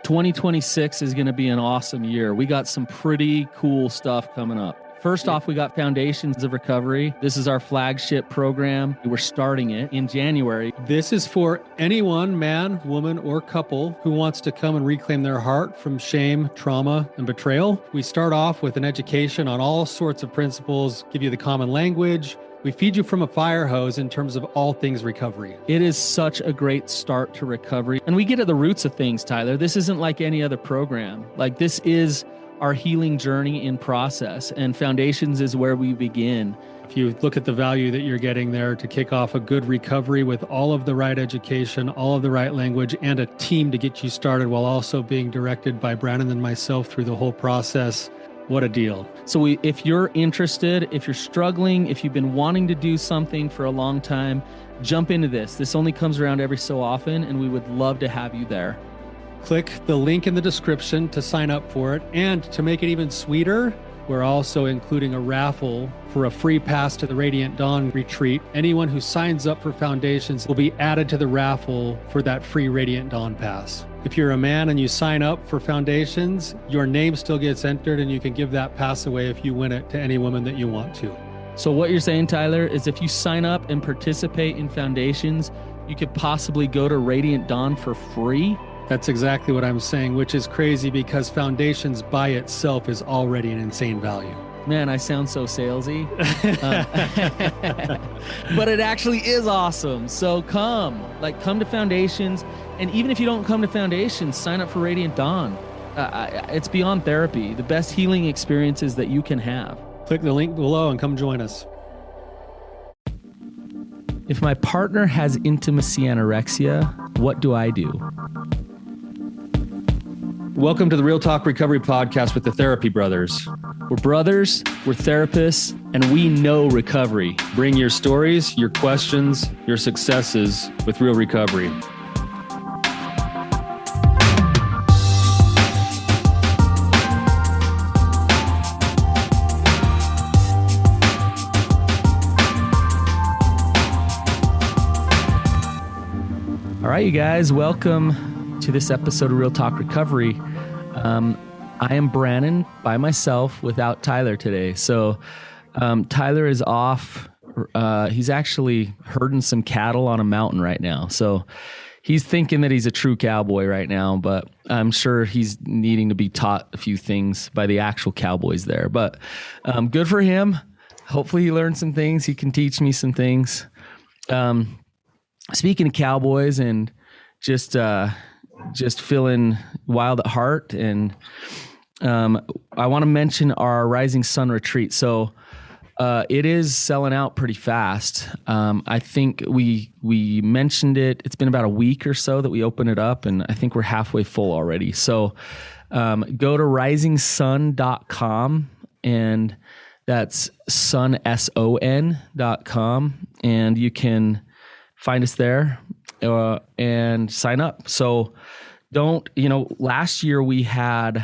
2026 is going to be an awesome year. We got some pretty cool stuff coming up. First off, we got Foundations of Recovery. This is our flagship program. We're starting it in January. This is for anyone, man, woman, or couple who wants to come and reclaim their heart from shame, trauma, and betrayal. We start off with an education on all sorts of principles, give you the common language. We feed you from a fire hose in terms of all things recovery. It is such a great start to recovery. And we get at the roots of things, Tyler. This isn't like any other program. Like, this is our healing journey in process, and Foundations is where we begin. If you look at the value that you're getting there to kick off a good recovery with all of the right education, all of the right language, and a team to get you started while also being directed by Brandon and myself through the whole process, what a deal. So if you're interested, if you're struggling, if you've been wanting to do something for a long time, jump into this. This only comes around every so often, and we would love to have you there. Click the link in the description to sign up for it. And to make it even sweeter, we're also including a raffle for a free pass to the Radiant Dawn retreat. Anyone who signs up for Foundations will be added to the raffle for that free Radiant Dawn pass. If you're a man and you sign up for Foundations, your name still gets entered, and you can give that pass away if you win it to any woman that you want to. So what you're saying, Tyler, is if you sign up and participate in Foundations, you could possibly go to Radiant Dawn for free? That's exactly what I'm saying, which is crazy because Foundations by itself is already an insane value. Man, I sound so salesy. But it actually is awesome. So come to Foundations. And even if you don't come to Foundations, sign up for Radiant Dawn. It's beyond therapy, the best healing experiences that you can have. Click the link below and come join us. If my partner has intimacy anorexia, what do I do? Welcome to the Real Talk Recovery Podcast with the Therapy Brothers. We're brothers, we're therapists, and we know recovery. Bring your stories, your questions, your successes with real recovery. All right, you guys, welcome to this episode of Real Talk Recovery. I am Brandon by myself without Tyler today. So Tyler is off. He's actually herding some cattle on a mountain right now. So he's thinking that he's a true cowboy right now, but I'm sure he's needing to be taught a few things by the actual cowboys there. But good for him. Hopefully he learned some things. He can teach me some things. Speaking of cowboys and just feeling wild at heart, and I want to mention our Rising Sun retreat. So it is selling out pretty fast. I think we mentioned it. It's been about a week or so that we opened it up, and I think we're halfway full already. So go to risingsun.com, and that's sun, SON.com, and you find us there and sign up. So last year we had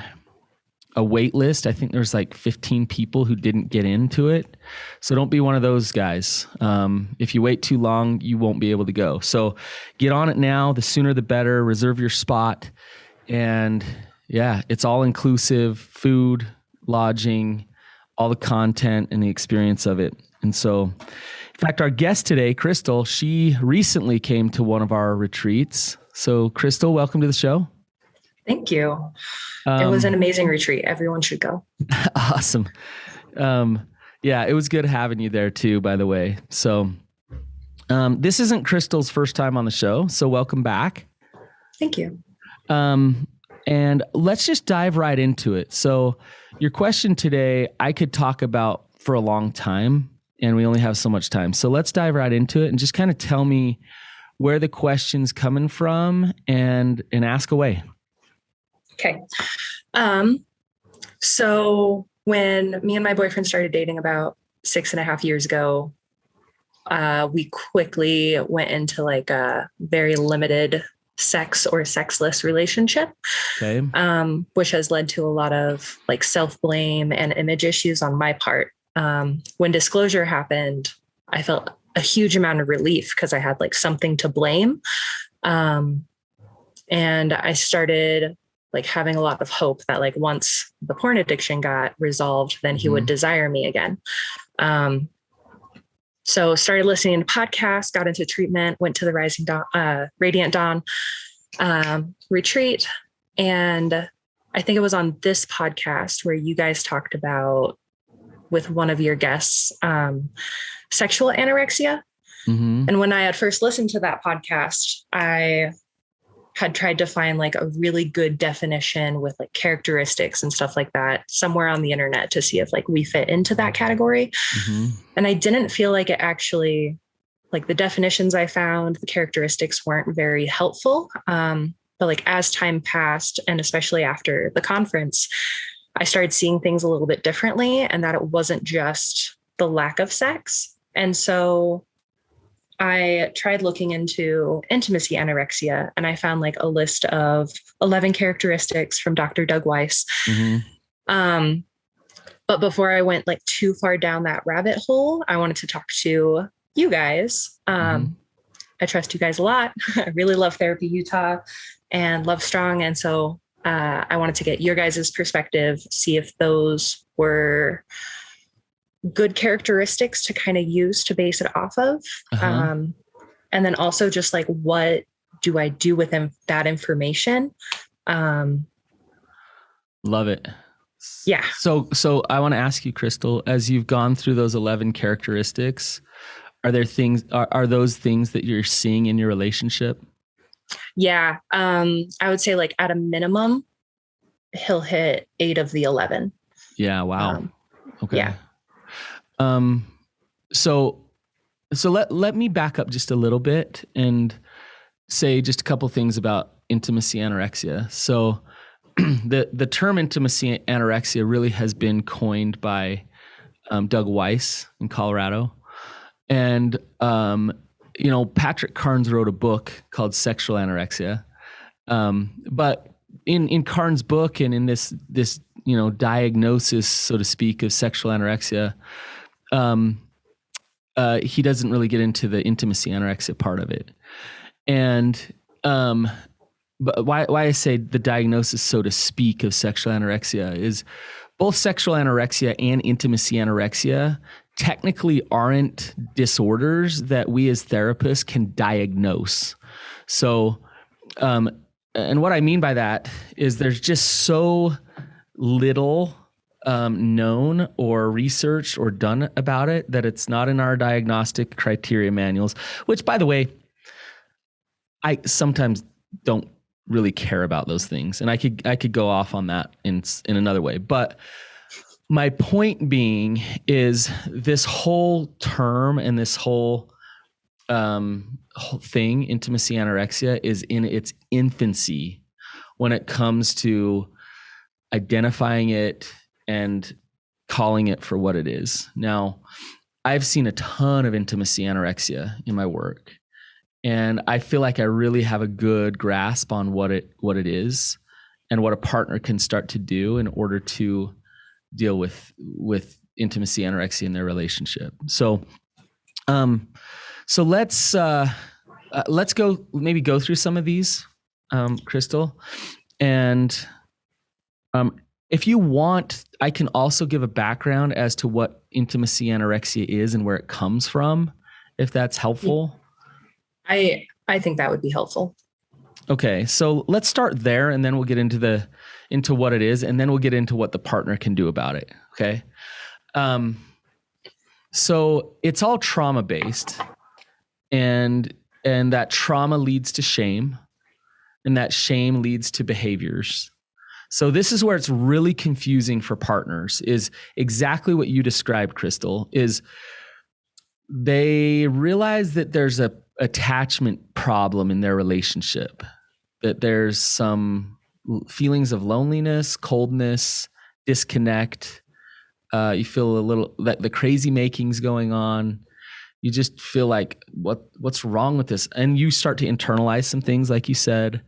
a wait list. I think there's like 15 people who didn't get into it. So don't be one of those guys. If you wait too long, you won't be able to go. So get on it now. The sooner the better. Reserve your spot. And yeah, it's all inclusive: food, lodging, all the content and the experience of it. And so, in fact, our guest today, Crystal, she recently came to one of our retreats. So Crystal, welcome to the show. Thank you. It was an amazing retreat. Everyone should go. Awesome. Yeah, it was good having you there too, by the way. So this isn't Crystal's first time on the show, so welcome back. Thank you. And let's just dive right into it. So your question today, I could talk about for a long time, and we only have so much time. So let's dive right into it and just kind of tell me where the question's coming from and ask away. Okay. So when me and my boyfriend started dating about 6.5 years ago, we quickly went into like a very limited sex or sexless relationship, okay. Which has led to a lot of like self-blame and image issues on my part. When disclosure happened, I felt a huge amount of relief because I had like something to blame. And I started like having a lot of hope that like once the porn addiction got resolved, then he would desire me again. So started listening to podcasts, got into treatment, went to the Radiant Dawn retreat. And I think it was on this podcast where you guys talked about, with one of your guests, sexual anorexia. And when I had first listened to that podcast, I had tried to find like a really good definition with like characteristics and stuff like that somewhere on the internet to see if like we fit into that category. And I didn't feel like it actually, like the definitions I found, the characteristics weren't very helpful. But like as time passed, and especially after the conference, I started seeing things a little bit differently, and that it wasn't just the lack of sex. And so I tried looking into intimacy anorexia, and I found like a list of 11 characteristics from Dr. Doug Weiss. But before I went like too far down that rabbit hole, I wanted to talk to you guys. I trust you guys a lot. I really love Therapy Utah and Love Strong. And so I wanted to get your guys' perspective, see if those were good characteristics to kind of use to base it off of. And then also just like, what do I do with that information? Love it. Yeah. So I want to ask you, Crystal, as you've gone through those 11 characteristics, are those things that you're seeing in your relationship? Yeah. I would say like at a minimum, he'll hit 8 of the 11. Yeah. Wow. Okay. Yeah. So let me back up just a little bit and say just a couple things about intimacy anorexia. So the term intimacy anorexia really has been coined by Doug Weiss in Colorado. And, Patrick Carnes wrote a book called Sexual Anorexia. But in Carnes' book and in this diagnosis, so to speak, of sexual anorexia, he doesn't really get into the intimacy anorexia part of it. And but why I say the diagnosis, so to speak, of sexual anorexia is both sexual anorexia and intimacy anorexia technically aren't disorders that we as therapists can diagnose. So, and what I mean by that is there's just so little known or researched or done about it that it's not in our diagnostic criteria manuals, which, by the way, I sometimes don't really care about those things. And I could go off on that in another way. But my point being is this whole term and this whole thing, intimacy anorexia, is in its infancy when it comes to identifying it and calling it for what it is. Now, I've seen a ton of intimacy anorexia in my work, and I feel like I really have a good grasp on what it is and what a partner can start to do in order to deal with intimacy anorexia in their relationship. So let's go through some of these, Crystal, and if you want, I can also give a background as to what intimacy anorexia is and where it comes from, if that's helpful. I think that would be helpful. Okay, so let's start there, and then we'll get into what it is, and then we'll get into what the partner can do about it. Okay, so it's all trauma based, and that trauma leads to shame, and that shame leads to behaviors. So this is where it's really confusing for partners, is exactly what you described, Crystal, is they realize that there's a attachment problem in their relationship, that there's some feelings of loneliness, coldness, disconnect. You feel a little that the crazy making's going on. You just feel like what's wrong with this? And you start to internalize some things, like you said.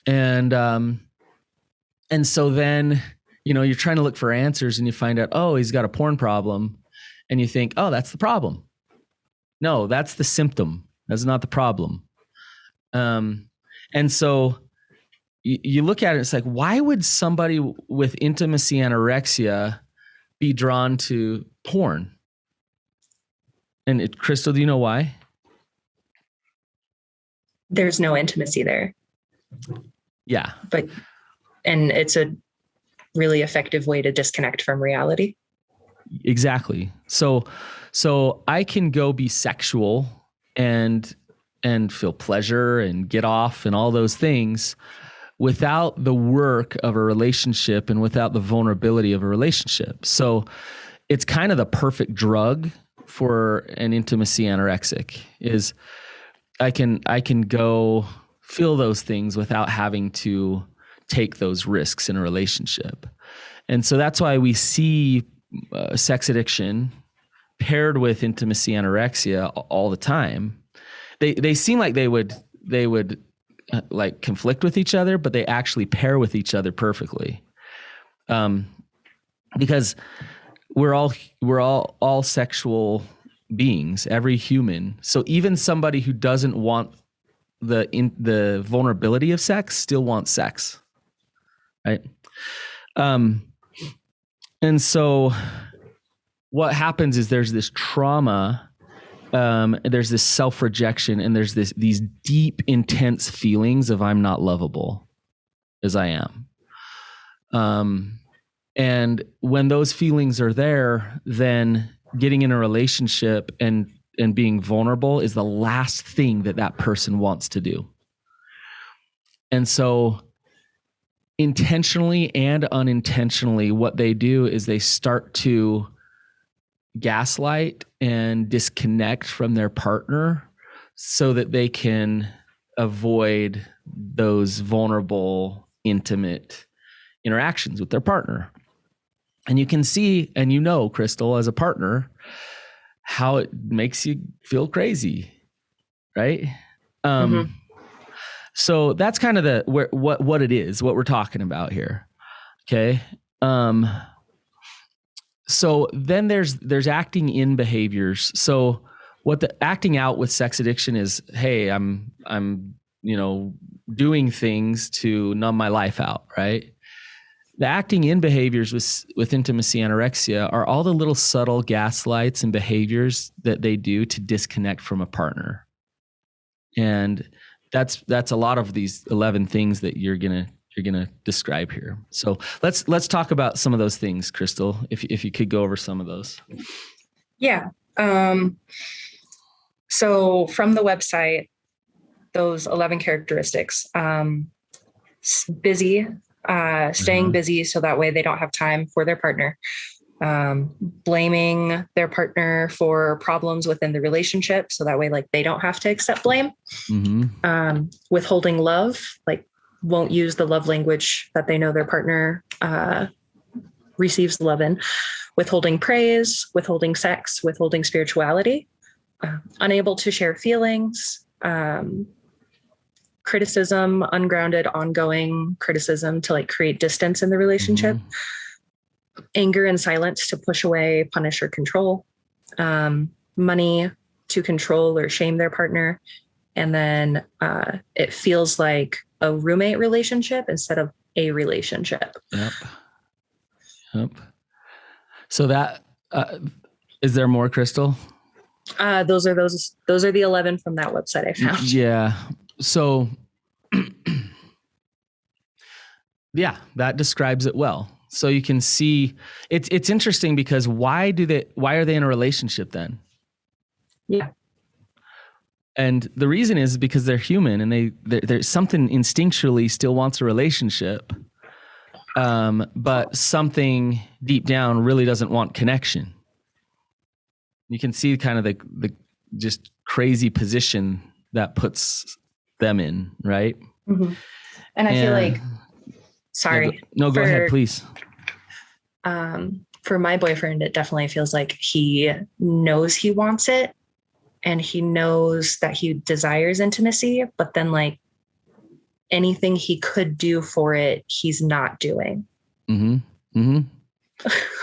And so then, you're trying to look for answers, and you find out, oh, he's got a porn problem. And you think, oh, that's the problem. No, that's the symptom. That's not the problem. And so you look at it, it's like, why would somebody with intimacy anorexia be drawn to porn? And Crystal, do you know why? There's no intimacy there. Yeah. And it's a really effective way to disconnect from reality. Exactly. So I can go be sexual and feel pleasure and get off and all those things without the work of a relationship and without the vulnerability of a relationship. So it's kind of the perfect drug for an intimacy anorexic. Is I can go feel those things without having to take those risks in a relationship. And so that's why we see sex addiction paired with intimacy anorexia all the time. They seem like they would like conflict with each other, but they actually pair with each other perfectly. Because we're all sexual beings, every human. So even somebody who doesn't want the vulnerability of sex still wants sex, right? And so what happens is there's this trauma, there's this self-rejection, and there's these deep, intense feelings of I'm not lovable as I am. And when those feelings are there, then getting in a relationship and being vulnerable is the last thing that person wants to do. And so intentionally and unintentionally, what they do is they start to gaslight and disconnect from their partner so that they can avoid those vulnerable, intimate interactions with their partner. And you can see, and you know, Crystal, as a partner, how it makes you feel crazy, right? So that's kind of what it is, what we're talking about here. Okay. So then there's acting in behaviors. So what the acting out with sex addiction is, hey, I'm doing things to numb my life out, right? The acting in behaviors with intimacy anorexia are all the little subtle gaslights and behaviors that they do to disconnect from a partner. And that's a lot of these 11 things that you're gonna describe here. So let's talk about some of those things, Crystal, if you could go over some of those. Yeah. So from the website, those 11 characteristics, busy, staying busy so that way they don't have time for their partner, blaming their partner for problems within the relationship so that way like they don't have to accept blame, withholding love, like won't use the love language that they know their partner receives love in, withholding praise, withholding sex, withholding spirituality, unable to share feelings, criticism, ungrounded, ongoing criticism to like create distance in the relationship, anger and silence to push away, punish, or control, money to control or shame their partner. And then it feels like a roommate relationship instead of a relationship. Yep. So that, is there more, Crystal? Those are the 11 from that website I found. Yeah. So yeah, that describes it well. So you can see it's interesting because why are they in a relationship then? Yeah. And the reason is because they're human and there's something instinctually still wants a relationship. But something deep down really doesn't want connection. You can see kind of the just crazy position that puts them in, right? Mm-hmm. And I feel like, sorry. Go ahead, please. For my boyfriend, it definitely feels like he knows he wants it and he knows that he desires intimacy, but then like anything he could do for it, he's not doing.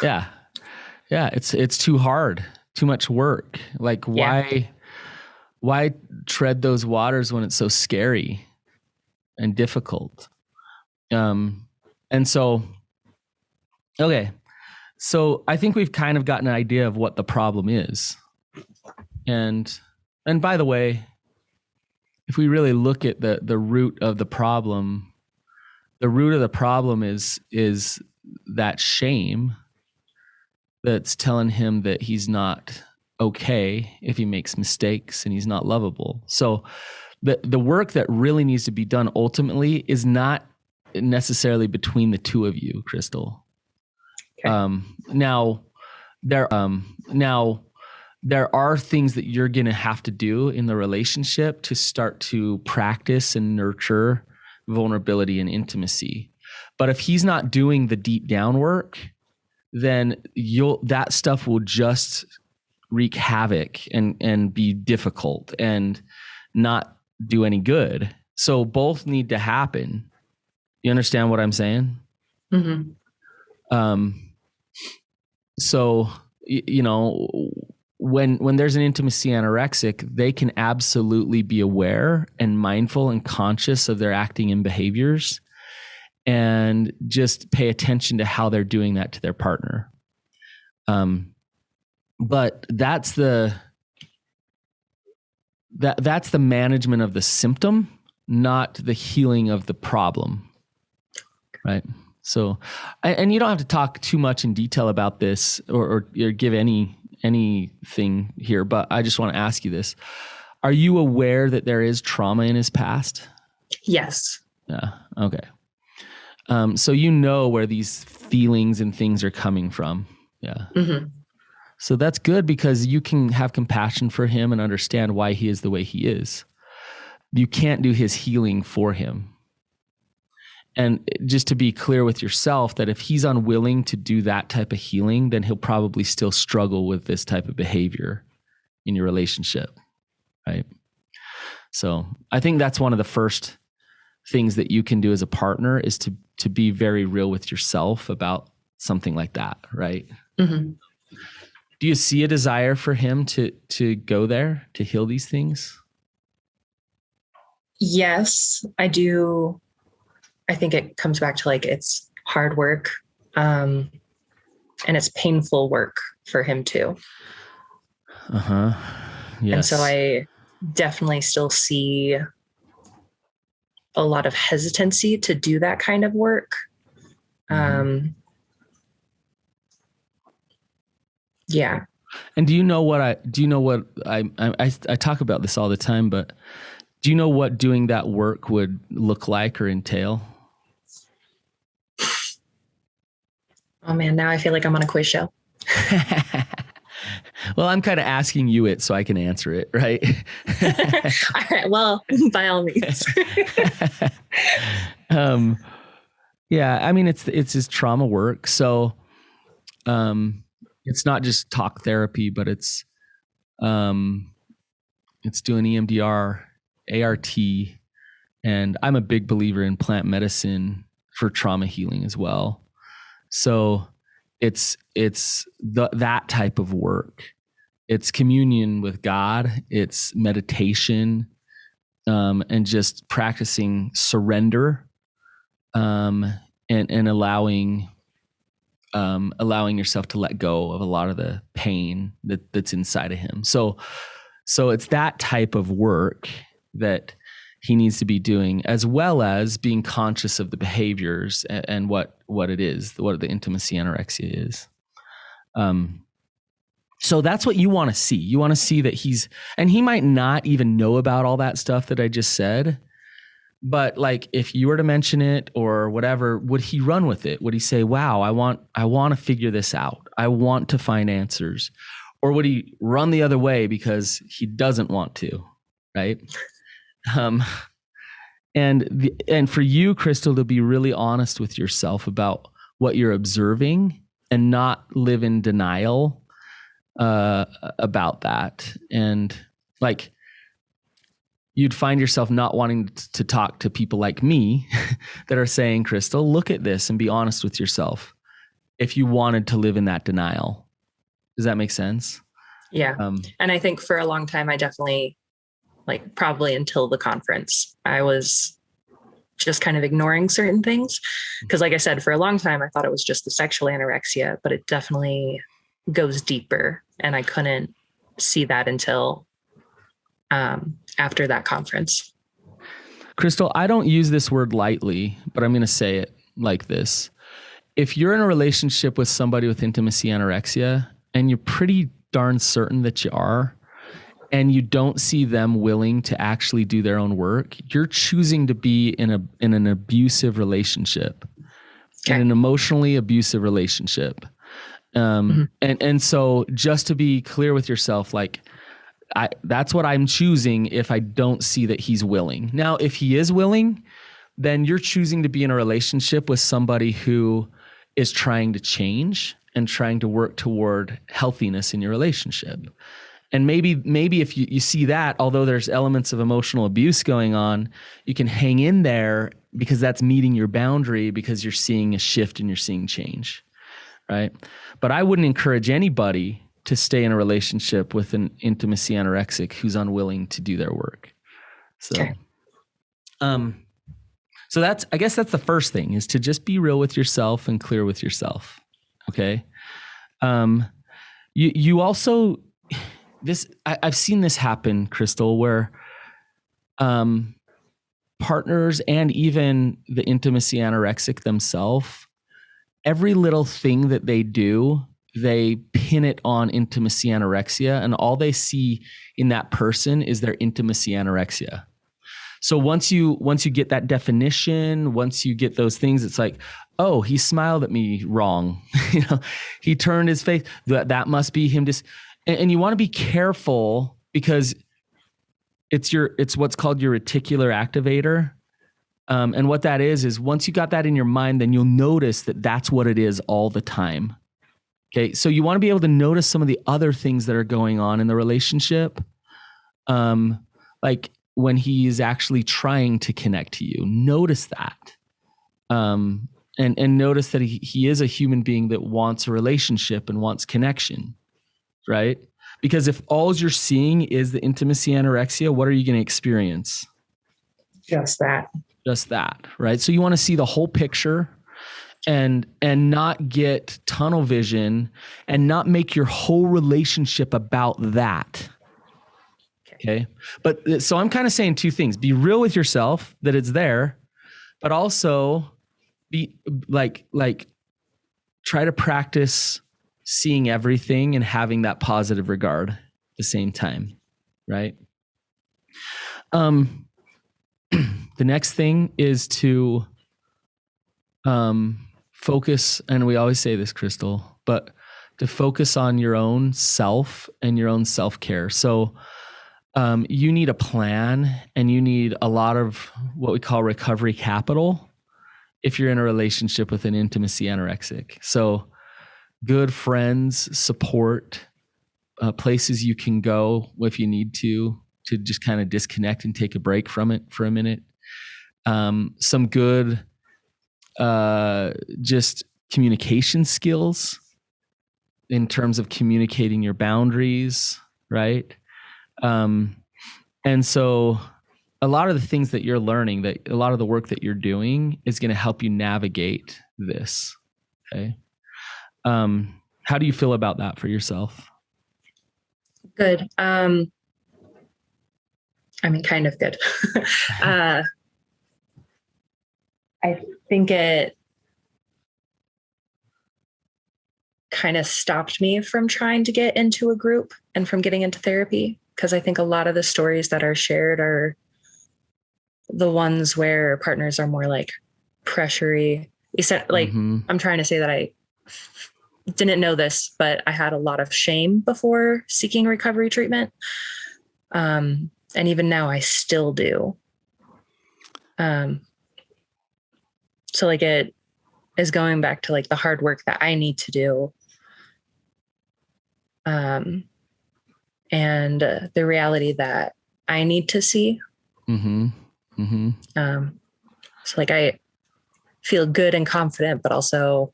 Yeah. It's too hard, too much work. Like why tread those waters when it's so scary and difficult? And so, okay. So I think we've kind of gotten an idea of what the problem is. And by the way, if we really look at the root of the problem is that shame that's telling him that he's not okay if he makes mistakes and he's not lovable. So the work that really needs to be done ultimately is not necessarily between the two of you, Crystal. Okay. Now there are things that you're going to have to do in the relationship to start to practice and nurture vulnerability and intimacy. But if he's not doing the deep down work, then that stuff will just wreak havoc and be difficult and not do any good. So both need to happen. You understand what I'm saying? Mm-hmm. So, you know, when there's an intimacy anorexic, they can absolutely be aware and mindful and conscious of their acting and behaviors, and just pay attention to how they're doing that to their partner. But that's the management of the symptom, not the healing of the problem. Right. So, and you don't have to talk too much in detail about this or give anything here, but I just want to ask you this. Are you aware that there is trauma in his past? Yes. Yeah. Okay. So you know where these feelings and things are coming from. Yeah. Mm-hmm. So that's good, because you can have compassion for him and understand why he is the way he is. You can't do his healing for him. And just to be clear with yourself, that if he's unwilling to do that type of healing, then he'll probably still struggle with this type of behavior in your relationship, right? So I think that's one of the first things that you can do as a partner, is to be very real with yourself about something like that, right? Mm-hmm. Do you see a desire for him to go there, to heal these things? Yes, I do. I think it comes back to it's hard work, and it's painful work for him too. Uh-huh. Yes. And so I definitely still see a lot of hesitancy to do that kind of work. Mm-hmm. Yeah. And do you know what I talk about this all the time, but do you know what doing that work would look like or entail? Oh man, now I feel like I'm on a quiz show. Well, I'm kind of asking you it so I can answer it, right? All right. Well, by all means. Yeah, I mean, it's his trauma work. So, it's not just talk therapy, but it's doing EMDR, ART, and I'm a big believer in plant medicine for trauma healing as well. So it's that type of work. It's communion with God. It's meditation, and just practicing surrender, and allowing yourself to let go of a lot of the pain that's inside of him. So it's that type of work that he needs to be doing, as well as being conscious of the behaviors and what it is, what the intimacy anorexia is. So that's what you want to see. You want to see that he might not even know about all that stuff that I just said, but if you were to mention it or whatever, would he run with it? Would he say, wow, I want to figure this out. I want to find answers. Or would he run the other way because he doesn't want to, right? And for you, Crystal, to be really honest with yourself about what you're observing and not live in denial about that. And you'd find yourself not wanting to talk to people like me that are saying, Crystal, look at this and be honest with yourself if you wanted to live in that denial. Does that make sense? Yeah. And I think for a long time, I definitely, probably until the conference, I was just kind of ignoring certain things. Because like I said, for a long time, I thought it was just the sexual anorexia, but it definitely goes deeper. And I couldn't see that until after that conference. Crystal, I don't use this word lightly, but I'm going to say it like this. If you're in a relationship with somebody with intimacy anorexia, and you're pretty darn certain that you are, and you don't see them willing to actually do their own work, you're choosing to be in an abusive relationship, in an emotionally abusive relationship. And so just to be clear with yourself, like, that's what I'm choosing if I don't see that he's willing. Now, if he is willing, then you're choosing to be in a relationship with somebody who is trying to change and trying to work toward healthiness in your relationship. And maybe if you see that, although there's elements of emotional abuse going on, you can hang in there because that's meeting your boundary, because you're seeing a shift and you're seeing change, right? But I wouldn't encourage anybody to stay in a relationship with an intimacy anorexic who's unwilling to do their work. So, so I guess that's the first thing, is to just be real with yourself and clear with yourself. Okay. You also, I've seen this happen, Crystal, where, partners and even the intimacy anorexic themselves, every little thing that they do, they pin it on intimacy anorexia, and all they see in that person is their intimacy anorexia. So once you get that definition, once you get those things, it's like, oh, he smiled at me wrong. He turned his face. That must be him. And you want to be careful, because it's what's called your reticular activator. And what that is once you got that in your mind, then you'll notice that that's what it is all the time. Okay. So you want to be able to notice some of the other things that are going on in the relationship. Like when he's actually trying to connect to you, notice that. And notice that he is a human being that wants a relationship and wants connection, right? Because if all you're seeing is the intimacy anorexia, what are you going to experience? Just that, right? So you want to see the whole picture and not get tunnel vision and not make your whole relationship about that. Okay. But so I'm kind of saying two things: be real with yourself that it's there, but also be like try to practice seeing everything and having that positive regard at the same time. Right. The next thing is to focus, and we always say this, Crystal, but to focus on your own self and your own self-care. So you need a plan, and you need a lot of what we call recovery capital if you're in a relationship with an intimacy anorexic. So good friends, support, places you can go if you need to just kind of disconnect and take a break from it for a minute. Some good just communication skills in terms of communicating your boundaries, right? And so a lot of the things that you're learning, that a lot of the work that you're doing is going to help you navigate this. Okay. How do you feel about that for yourself? Good. I mean, kind of good. I think it kind of stopped me from trying to get into a group and from getting into therapy, because I think a lot of the stories that are shared are the ones where partners are more like pressury. Like, I'm trying to say that I didn't know this, but I had a lot of shame before seeking recovery treatment. And even now I still do. So like it is going back to like the hard work that I need to do. And the reality that I need to see. So like I feel good and confident, but also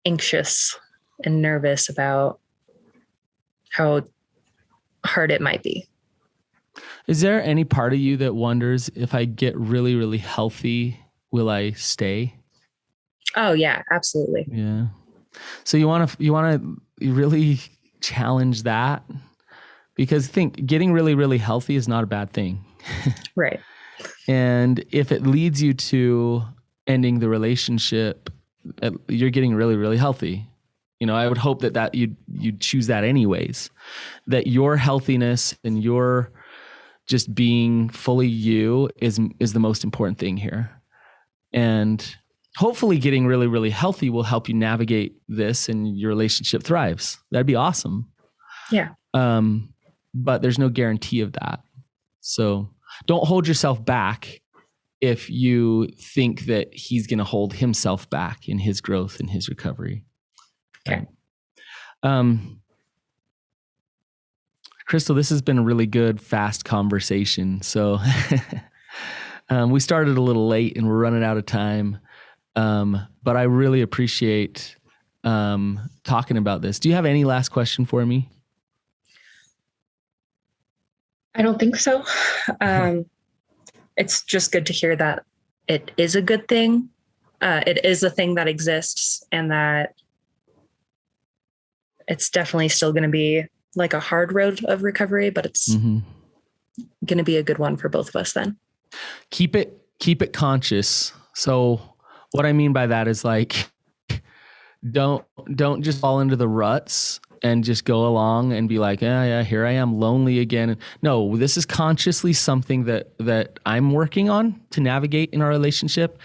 anxious and nervous about how hard it might be. Is there any part of you that wonders, if I get really, really healthy, will I stay? Oh yeah, absolutely. Yeah. So you want to really challenge that, because think getting really, really healthy is not a bad thing. Right. And if it leads you to ending the relationship, you're getting really, really healthy. I would hope that you'd choose that anyways, that your healthiness and your just being fully you is the most important thing here. And hopefully getting really, really healthy will help you navigate this and your relationship thrives. That'd be awesome. Yeah. But there's no guarantee of that. So don't hold yourself back if you think that he's going to hold himself back in his growth and his recovery. Okay. Crystal, this has been a really good, fast conversation. So we started a little late and we're running out of time. But I really appreciate talking about this. Do you have any last question for me? I don't think so. It's just good to hear that it is a good thing. It is a thing that exists, and that it's definitely still going to be like a hard road of recovery, but it's going to be a good one for both of us then. Keep it conscious. So what I mean by that is like, don't just fall into the ruts and just go along and be like, yeah, here I am lonely again. No, this is consciously something that I'm working on to navigate in our relationship,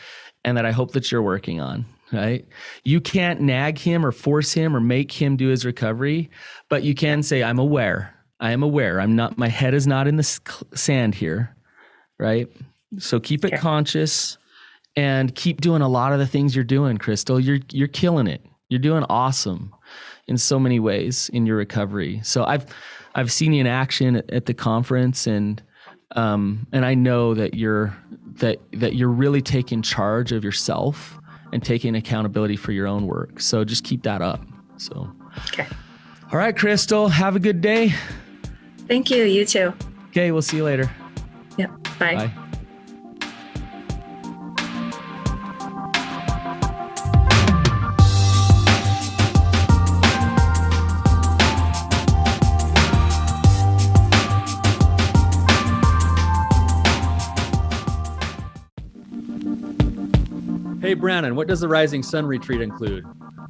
and that I hope that you're working on, right? You can't nag him or force him or make him do his recovery, but you can say, I am aware. My head is not in the sand here, right? So keep it conscious and keep doing a lot of the things you're doing, Crystal. You're killing it. You're doing awesome in so many ways in your recovery. So I've seen you in action at the conference, and I know that you're really taking charge of yourself and taking accountability for your own work. So just keep that up. So, okay. All right, Crystal, have a good day. Thank you. You too. Okay. We'll see you later. Yep. Bye. Bye. Hey, Brandon, what does the Rising Sun Retreat include?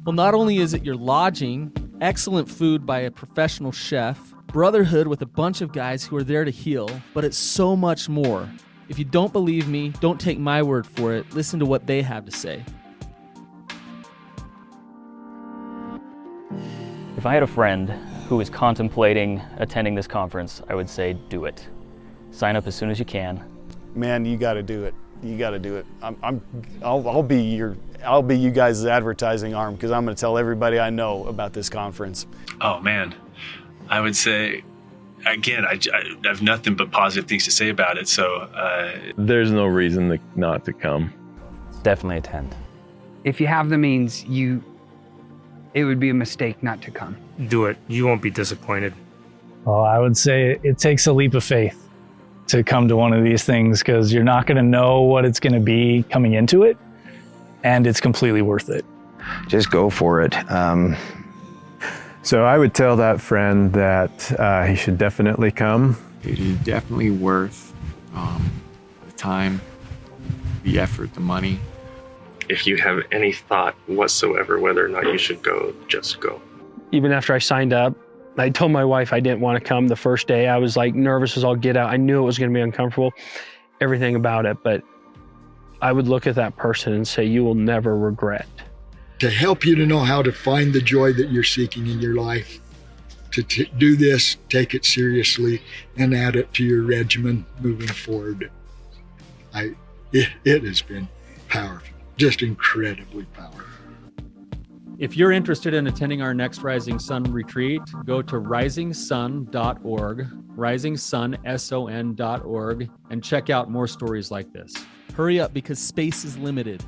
Well, not only is it your lodging, excellent food by a professional chef, brotherhood with a bunch of guys who are there to heal, but it's so much more. If you don't believe me, don't take my word for it. Listen to what they have to say. If I had a friend who was contemplating attending this conference, I would say do it. Sign up as soon as you can. Man, you got to do it. You got to do it. I'll be you guys' advertising arm, because I'm going to tell everybody I know about this conference. Oh man, I would say, again, I have nothing but positive things to say about it. So there's no reason not to come. Definitely attend. If you have the means, it would be a mistake not to come. Do it. You won't be disappointed. Well, I would say it takes a leap of faith to come to one of these things, because you're not going to know what it's going to be coming into it, and it's completely worth it. Just go for it. So I would tell that friend that he should definitely come. It is definitely worth the time, the effort, the money. If you have any thought whatsoever whether or not you should go, just go. Even after I signed up, I told my wife I didn't want to come the first day. I was like nervous as all get out. I knew it was going to be uncomfortable, everything about it. But I would look at that person and say, you will never regret. To help you to know how to find the joy that you're seeking in your life, to do this, take it seriously, and add it to your regimen moving forward. It has been powerful, just incredibly powerful. If you're interested in attending our next Rising Sun retreat, go to risingsun.org, risingsun.org, and check out more stories like this. Hurry up, because space is limited.